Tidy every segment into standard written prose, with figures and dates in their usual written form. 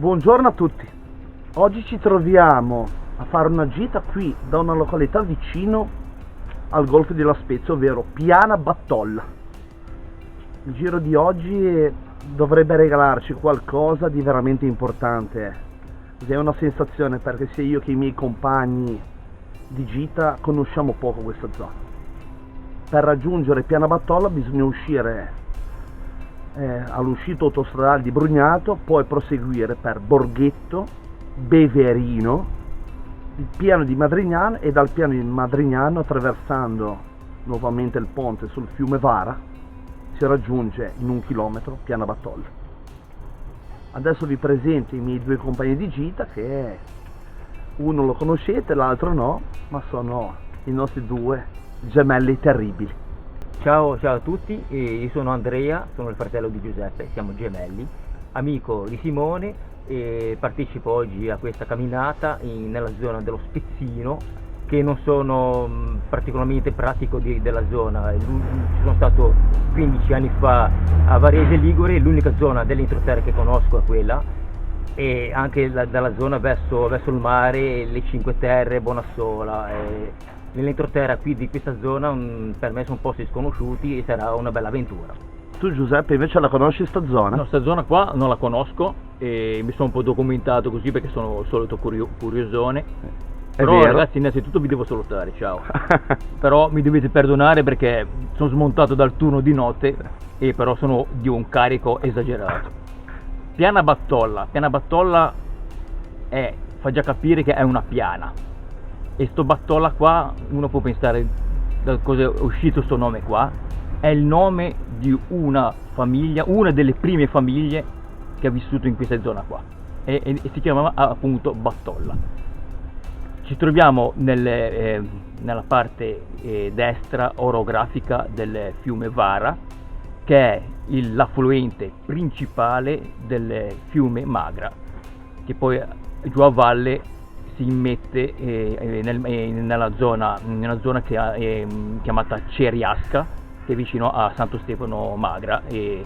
Buongiorno a tutti. Oggi ci troviamo a fare una gita qui da una località vicino al golfo di La Spezia, ovvero Piana Battolla. Il giro di oggi dovrebbe regalarci qualcosa di veramente importante. È una sensazione, perché sia io che i miei compagni di gita conosciamo poco questa zona. Per raggiungere Piana Battolla bisogna uscire all'uscita autostradale di Brugnato, poi proseguire per Borghetto, Beverino, il piano di Madrignano e dal piano di Madrignano, attraversando nuovamente il ponte sul fiume Vara, si raggiunge in 1 chilometro Piana Battolla. Adesso vi presento i miei due compagni di gita, che uno lo conoscete, l'altro no, ma sono i nostri due gemelli terribili. Ciao a tutti, io sono Andrea, sono il fratello di Giuseppe, siamo gemelli, amico di Simone, e partecipo oggi a questa camminata nella zona dello Spezzino, che non sono particolarmente pratico della zona. Ci sono stato 15 anni fa a Varese Ligure, l'unica zona dell'entroterra che conosco è quella, e anche dalla zona verso il mare, le Cinque Terre, Bonassola. Nell'entroterra qui di questa zona per me sono posti sconosciuti e sarà una bella avventura. Tu Giuseppe invece la conosci sta zona? No, sta zona qua non la conosco e mi sono un po' documentato così perché sono il solito curiosone. Però vero. Ragazzi, innanzitutto vi devo salutare, ciao. Però mi dovete perdonare perché sono smontato dal turno di notte e però sono di un carico esagerato. Piana Battolla fa già capire che è una piana. E sto Battolla qua, uno può pensare da cosa è uscito sto nome qua, è il nome di una famiglia, una delle prime famiglie che ha vissuto in questa zona qua, e si chiamava appunto Battolla. Ci troviamo nella parte destra orografica del fiume Vara, che è l'affluente principale del fiume Magra, che poi giù a valle si immette nella zona che è chiamata Ceriasca, che è vicino a Santo Stefano Magra e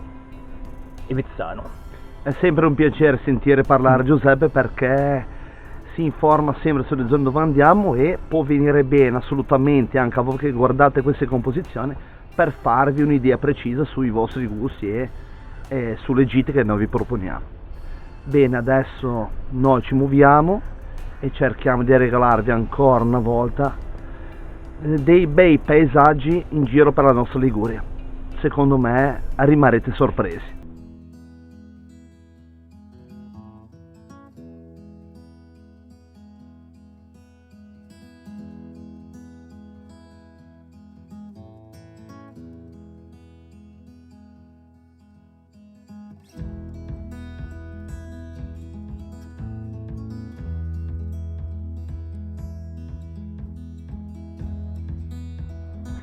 Vezzano. È sempre un piacere sentire parlare Giuseppe, perché si informa sempre sulle zone dove andiamo e può venire bene assolutamente anche a voi che guardate queste composizioni per farvi un'idea precisa sui vostri gusti e sulle gite che noi vi proponiamo. Bene, adesso noi ci muoviamo e cerchiamo di regalarvi ancora una volta dei bei paesaggi in giro per la nostra Liguria. Secondo me rimarrete sorpresi.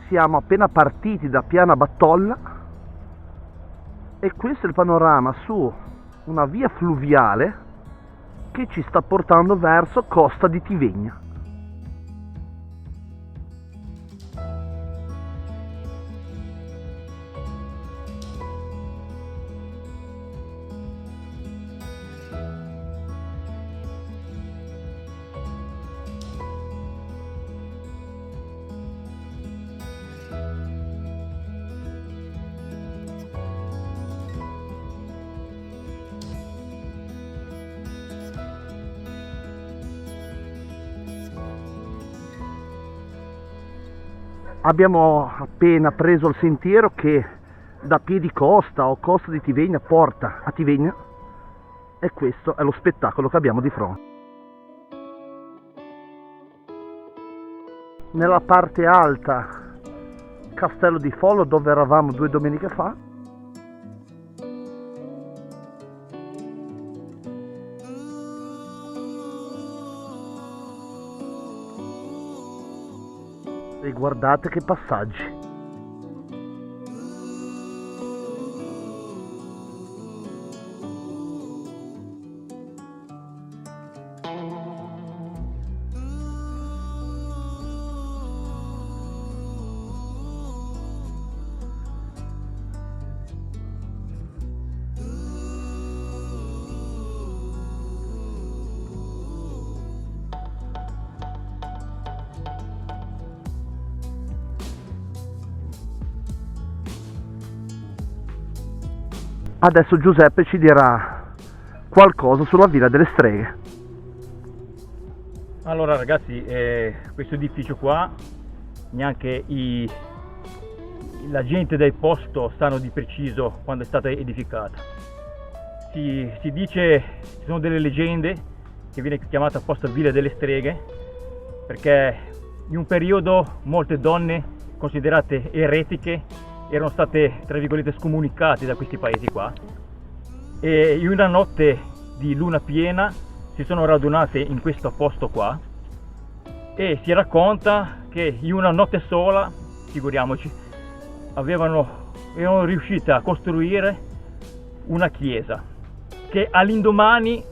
Siamo appena partiti da Piana Battolla e questo è il panorama su una via fluviale che ci sta portando verso Costa di Tivegna. Abbiamo appena preso il sentiero che da Piedicosta o Costa di Tivegna porta a Tivegna, e questo è lo spettacolo che abbiamo di fronte. Nella parte alta Castello di Follo, dove eravamo 2 domeniche fa. E guardate che passaggi. Adesso Giuseppe ci dirà qualcosa sulla Villa delle Streghe. Allora ragazzi, questo edificio qua, neanche la gente del posto sanno di preciso quando è stata edificata. Si dice, ci sono delle leggende che viene chiamata apposta Villa delle Streghe, perché in un periodo molte donne considerate eretiche erano state, tra virgolette, scomunicate da questi paesi qua, e in una notte di luna piena si sono radunate in questo posto qua, e si racconta che in una notte sola, figuriamoci, erano riuscite a costruire una chiesa che all'indomani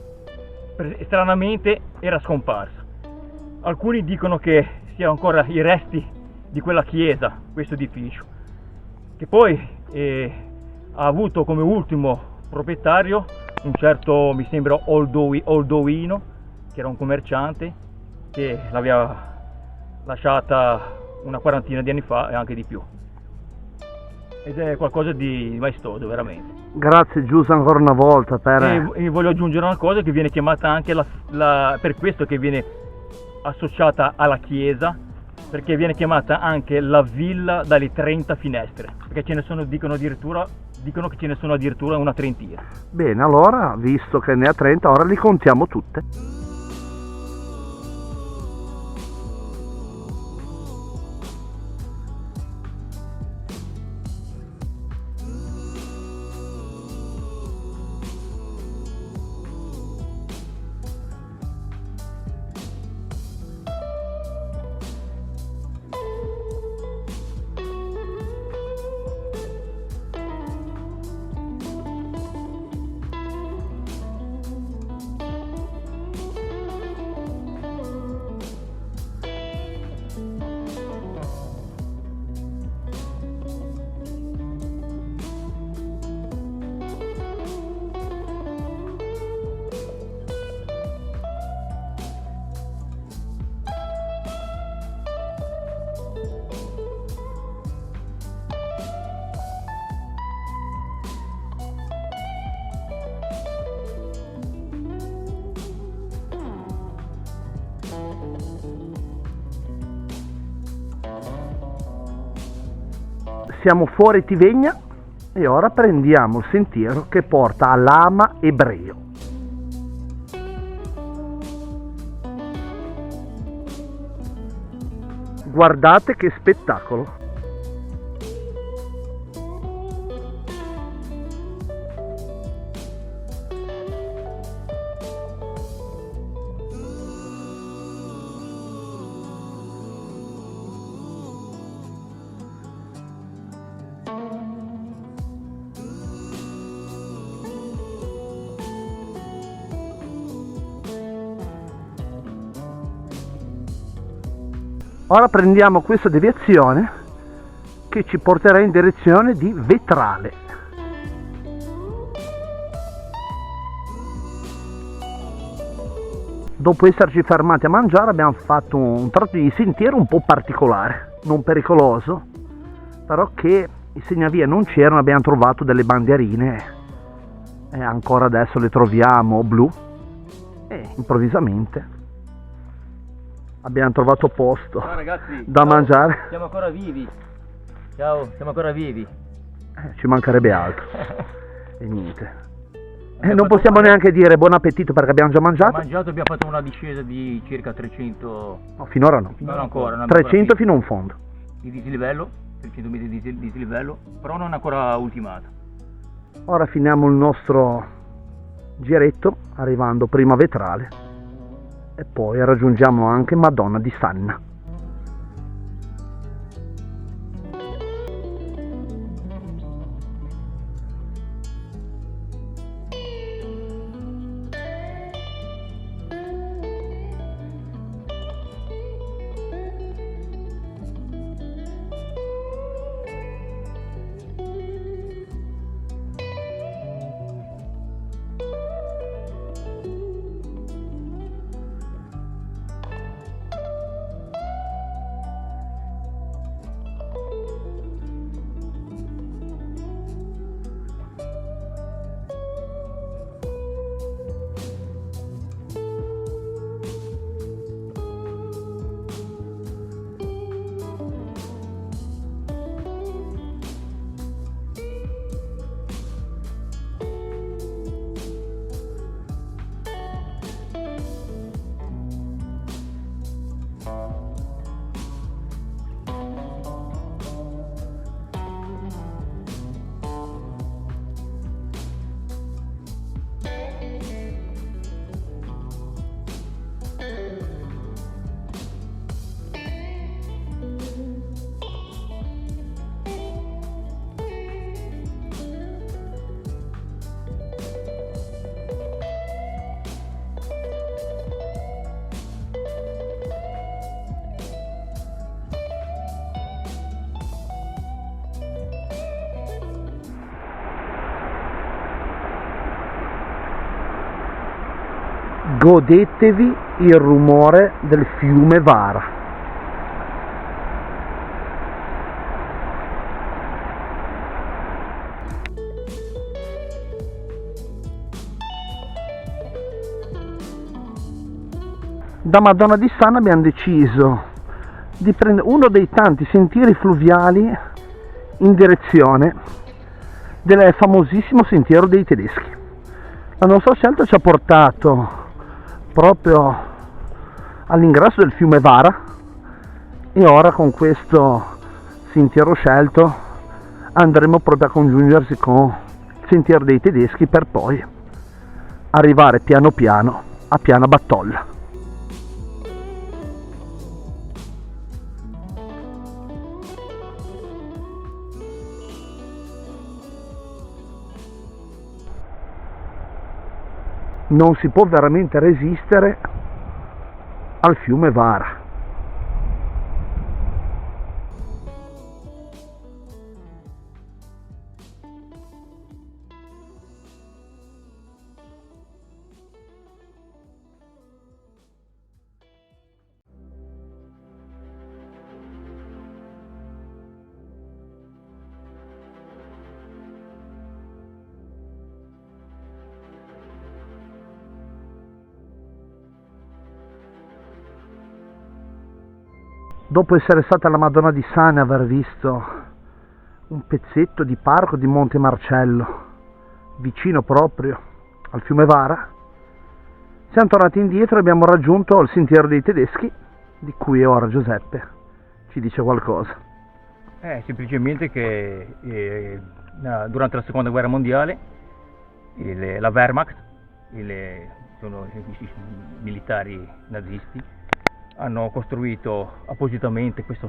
stranamente era scomparsa. Alcuni dicono che siano ancora i resti di quella chiesa, questo edificio, che poi ha avuto come ultimo proprietario un certo, mi sembra, Oldovino, che era un commerciante che l'aveva lasciata una quarantina di anni fa e anche di più, ed è qualcosa di maestoso veramente. Grazie Giuseppe ancora una volta e voglio aggiungere una cosa, che viene chiamata anche per questo che viene associata alla chiesa, perché viene chiamata anche la villa dalle 30 finestre, perché ce ne sono, dicono che ce ne sono addirittura una trentina. Bene, allora, visto che ne ha 30, ora li contiamo tutte. Siamo fuori Tivegna e ora prendiamo il sentiero che porta a Lama Ebreo. Guardate che spettacolo! Ora prendiamo questa deviazione che ci porterà in direzione di Vetrale. Dopo esserci fermati a mangiare abbiamo fatto un tratto di sentiero un po' particolare, non pericoloso, però che i segnavia non c'erano, abbiamo trovato delle bandierine e ancora adesso le troviamo blu e improvvisamente abbiamo trovato posto. Ciao ragazzi, da mangiare. Siamo ancora vivi. Ciao, siamo ancora vivi. Ci mancherebbe altro. E niente. Non possiamo neanche dire buon appetito perché abbiamo già mangiato. Abbiamo fatto una discesa di circa 300. No, finora no. Non ancora. Non 300 fino a un fondo. Di dislivello, 300 metri di dislivello, però non ancora ultimata. Ora finiamo il nostro giretto arrivando prima a Vetrale. E poi raggiungiamo anche Madonna di Sanna. Godetevi il rumore del fiume Vara. Da Madonna di Sana abbiamo deciso di prendere uno dei tanti sentieri fluviali in direzione del famosissimo sentiero dei tedeschi. La nostra scelta ci ha portato proprio all'ingresso del fiume Vara e ora con questo sentiero scelto andremo proprio a congiungersi con il sentiero dei tedeschi per poi arrivare piano piano a Piana Battolla. Non si può veramente resistere al fiume Vara. Dopo essere stata alla Madonna di Sana e aver visto un pezzetto di parco di Monte Marcello, vicino proprio al fiume Vara, siamo tornati indietro e abbiamo raggiunto il sentiero dei tedeschi, di cui ora Giuseppe ci dice qualcosa. Semplicemente che durante la seconda guerra mondiale la Wehrmacht, sono i militari nazisti, hanno costruito appositamente questo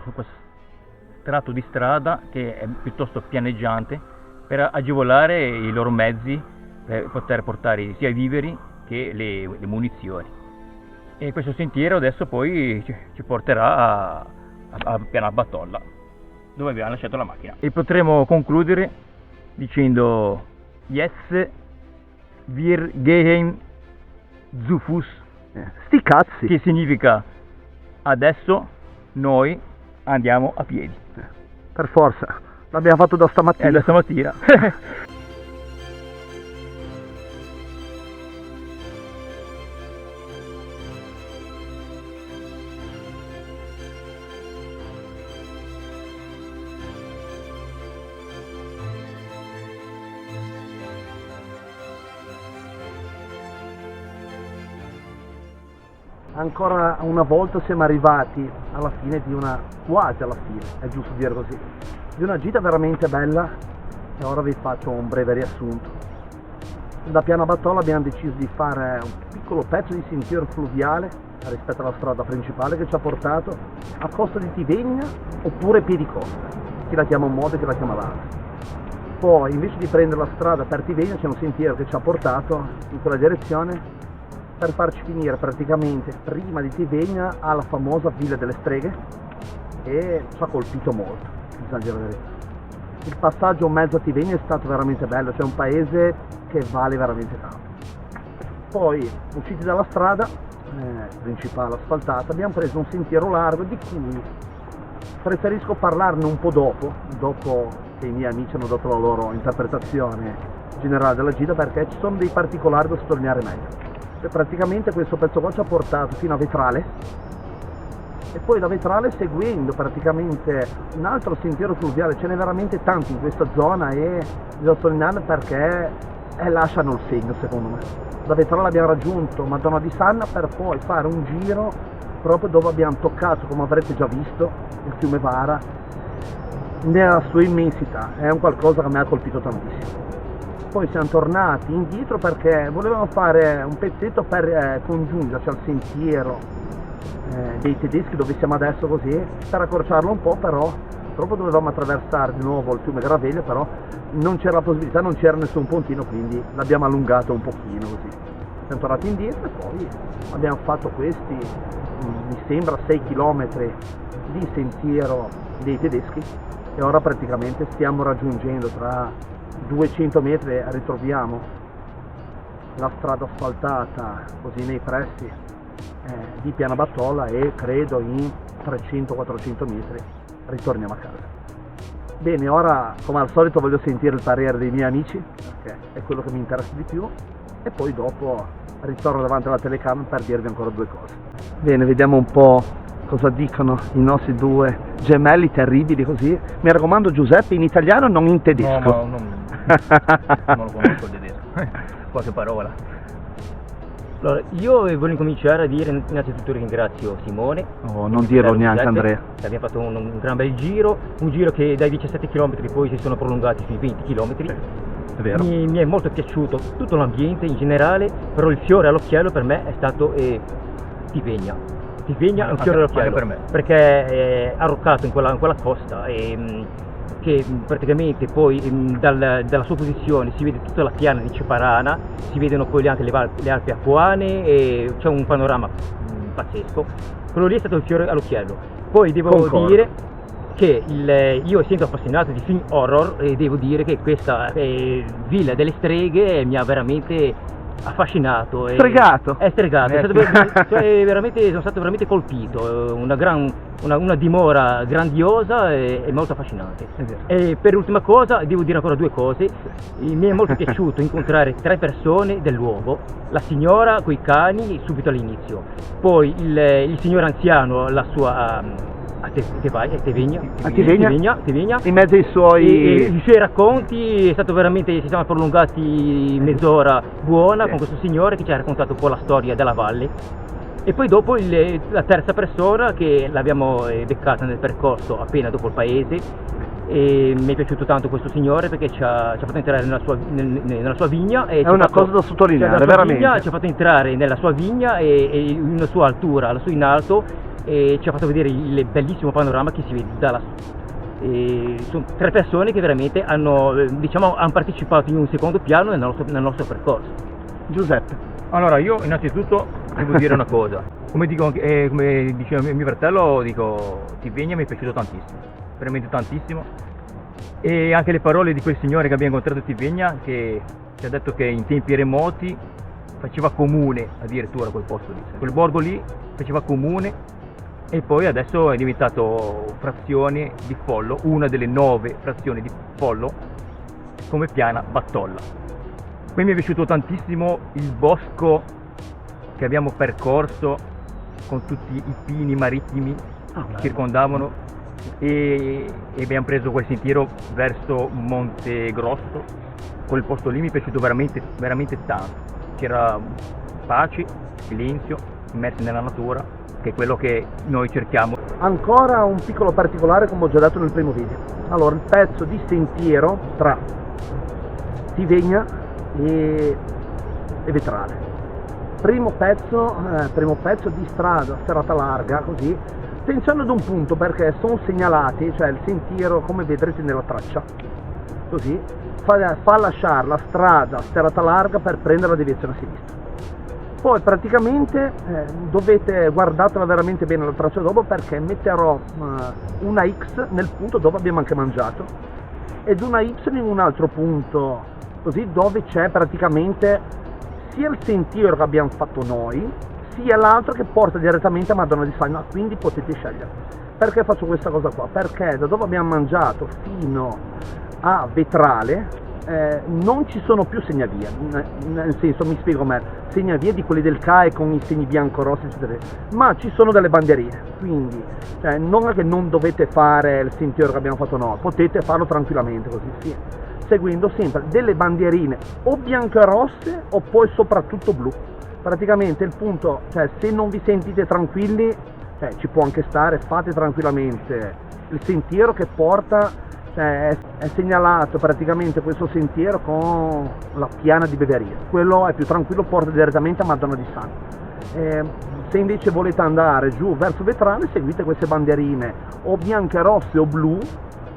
tratto di strada che è piuttosto pianeggiante per agevolare i loro mezzi per poter portare sia i viveri che le munizioni. E questo sentiero adesso poi ci porterà a Piana Battolla, dove abbiamo lasciato la macchina. E potremo concludere dicendo Jetzt wir gehen zu Fuß, Sti cazzi! che significa adesso noi andiamo a piedi. Per forza, l'abbiamo fatto da stamattina. Da stamattina. Ancora una volta siamo arrivati alla fine di quasi alla fine, è giusto dire così, di una gita veramente bella e ora vi faccio un breve riassunto. Da Piana Battolla abbiamo deciso di fare un piccolo pezzo di sentiero fluviale rispetto alla strada principale che ci ha portato a Costa di Tivegna oppure Piedicosta, chi la chiama un modo e chi la chiama l'altro. Poi invece di prendere la strada per Tivegna c'è un sentiero che ci ha portato in quella direzione per farci finire praticamente prima di Tivegna alla famosa Villa delle Streghe e ci ha colpito molto, bisogna dire la verità. Il passaggio in mezzo a Tivegna è stato veramente bello, c'è un paese che vale veramente tanto. Poi usciti dalla strada principale asfaltata abbiamo preso un sentiero largo di cui preferisco parlarne un po' dopo che i miei amici hanno dato la loro interpretazione generale della gita, perché ci sono dei particolari da sottolineare meglio. E praticamente questo pezzo qua ci ha portato fino a Vetrale e poi da Vetrale seguendo praticamente un altro sentiero fluviale, ce n'è veramente tanti in questa zona e bisogna sottolinearne perché lasciano il segno secondo me. Da Vetrale abbiamo raggiunto Madonna di Sanna per poi fare un giro proprio dove abbiamo toccato, come avrete già visto, il fiume Vara nella sua immensità, è un qualcosa che mi ha colpito tantissimo. Poi siamo tornati indietro perché volevamo fare un pezzetto per congiungerci al sentiero dei tedeschi dove siamo adesso, così per accorciarlo un po', però proprio dovevamo attraversare di nuovo il fiume Graveglia, però non c'era la possibilità, non c'era nessun pontino, quindi l'abbiamo allungato un pochino così. Siamo tornati indietro e poi abbiamo fatto questi, mi sembra 6 km di sentiero dei tedeschi e ora praticamente stiamo raggiungendo tra 200 metri ritroviamo la strada asfaltata così nei pressi di Piana Battolla e credo in 300-400 metri ritorniamo a casa. Bene, ora come al solito voglio sentire il parere dei miei amici, perché è quello che mi interessa di più, e poi dopo ritorno davanti alla telecamera per dirvi ancora due cose. Bene, vediamo un po' cosa dicono i nostri due gemelli terribili così. Mi raccomando Giuseppe, in italiano, non in tedesco. No, ma non lo conosco il tedesco. Qualche parola. Allora, io voglio cominciare a dire innanzitutto ringrazio Simone. Oh, non dirlo neanche Giuseppe, Andrea. che abbiamo fatto un gran bel giro, un giro che dai 17 km poi si sono prolungati sui 20 km. È vero. Mi è molto piaciuto tutto l'ambiente in generale, però il fiore all'occhiello per me è stato Tivegna. Tivegna è un fiore all'occhiello per me. perché è arroccato in quella costa che praticamente poi dalla sua posizione si vede tutta la piana di Ceparana, si vedono poi anche le Alpi Apuane e c'è un panorama pazzesco. Quello lì è stato il fiore all'occhiello. Poi devo Concordo. dire che io essendo appassionato di film horror devo dire che questa Villa delle Streghe mi ha veramente affascinato. Stregato. È stregato, sono stato veramente colpito, una dimora grandiosa e molto affascinante. È vero. E per ultima cosa devo dire ancora due cose. Mi è molto piaciuto incontrare 3 persone del luogo, la signora coi cani subito all'inizio, poi il signore anziano, la sua Tivegna, In mezzo ai suoi... i suoi racconti è stato veramente, ci siamo prolungati mezz'ora buona con questo signore che ci ha raccontato un po' la storia della valle. E poi dopo la terza persona che l'abbiamo beccata nel percorso appena dopo il paese, e mi è piaciuto tanto questo signore perché ci ha fatto entrare nella sua vigna. E È una cosa da sottolineare, veramente. Ci ha fatto entrare nella sua vigna e in una sua altura, lassù in alto, e ci ha fatto vedere il bellissimo panorama che si vede da lassù. Sono 3 persone che veramente hanno partecipato in un secondo piano nel nostro percorso. Giuseppe. Allora, io innanzitutto devo dire una cosa. Come diceva mio fratello, Tivegna mi è piaciuto tantissimo, veramente tantissimo. E anche le parole di quel signore che abbiamo incontrato a Tivegna, che ci ha detto che in tempi remoti faceva comune addirittura quel posto lì. Quel borgo lì faceva comune e poi adesso è diventato frazione di Follo, una delle 9 frazioni di Follo come Piana Battolla. Poi mi è piaciuto tantissimo il bosco che abbiamo percorso con tutti i pini marittimi che circondavano e abbiamo preso quel sentiero verso Monte Grosso. Quel posto lì mi è piaciuto veramente, veramente tanto. C'era pace, silenzio, immersi nella natura, che è quello che noi cerchiamo. Ancora un piccolo particolare come ho già detto nel primo video. Allora, il pezzo di sentiero tra Tivegna e Vetrale. Primo pezzo di strada, serrata larga, così. Attenzione ad un punto perché sono segnalati, cioè il sentiero come vedrete nella traccia, così, fa lasciare la strada serrata larga per prendere la deviazione a sinistra. Poi praticamente guardatela veramente bene la traccia dopo perché metterò una X nel punto dove abbiamo anche mangiato ed una Y in un altro punto, così, dove c'è praticamente sia il sentiero che abbiamo fatto noi, sia l'altro che porta direttamente a Madonna di Sagna, quindi potete scegliere. Perché faccio questa cosa qua? Perché da dove abbiamo mangiato fino a Vetrale non ci sono più segnavie, nel senso, mi spiego meglio, segnavie di quelli del CAE con i segni bianco-rossi eccetera, ma ci sono delle bandierine, quindi non è che non dovete fare il sentiero che abbiamo fatto noi, potete farlo tranquillamente così, sì, seguendo sempre delle bandierine o bianco-rosse o poi soprattutto blu. Praticamente il punto, se non vi sentite tranquilli, ci può anche stare, fate tranquillamente il sentiero che porta. È segnalato praticamente questo sentiero con la piana di Beveria, quello è più tranquillo, porta direttamente a Madonna di Sagna. Se invece volete andare giù verso Vetrale, seguite queste bandierine o bianche, rosse o blu,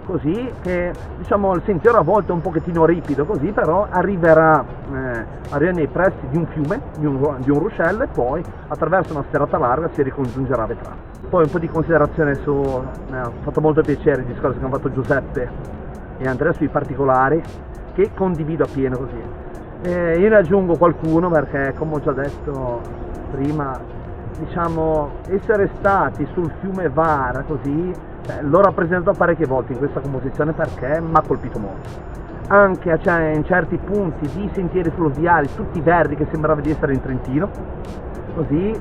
così che il sentiero a volte è un pochettino ripido così, però arriverà nei pressi di un fiume, di un ruscello, e poi attraverso una serrata larga si ricongiungerà a Vetrale. Poi un po' di considerazione mi ha fatto molto piacere il discorso che hanno fatto Giuseppe e Andrea sui particolari, che condivido appieno così. Io ne aggiungo qualcuno perché, come ho già detto prima, diciamo, essere stati sul fiume Vara così, l'ho rappresentato parecchie volte in questa composizione perché mi ha colpito molto. Anche in certi punti di sentieri fluviali, tutti verdi, che sembrava di essere in Trentino, così,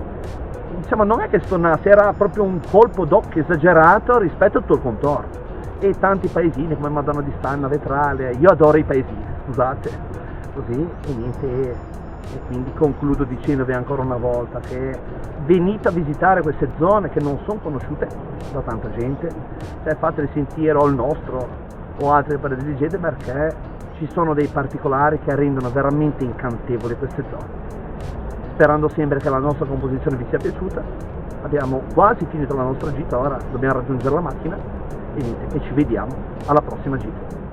diciamo, non è che stonassi, era proprio un colpo d'occhio esagerato rispetto a tutto il contorno. E tanti paesini come Madonna di Stanna, Vetrale, io adoro i paesini, scusate, così, e niente, e quindi concludo dicendovi ancora una volta che venite a visitare queste zone che non sono conosciute da tanta gente, fateli sentire o il nostro o altre prediligenti, perché ci sono dei particolari che rendono veramente incantevoli queste zone. Sperando sempre che la nostra composizione vi sia piaciuta, abbiamo quasi finito la nostra gita, ora dobbiamo raggiungere la macchina e ci vediamo alla prossima gita.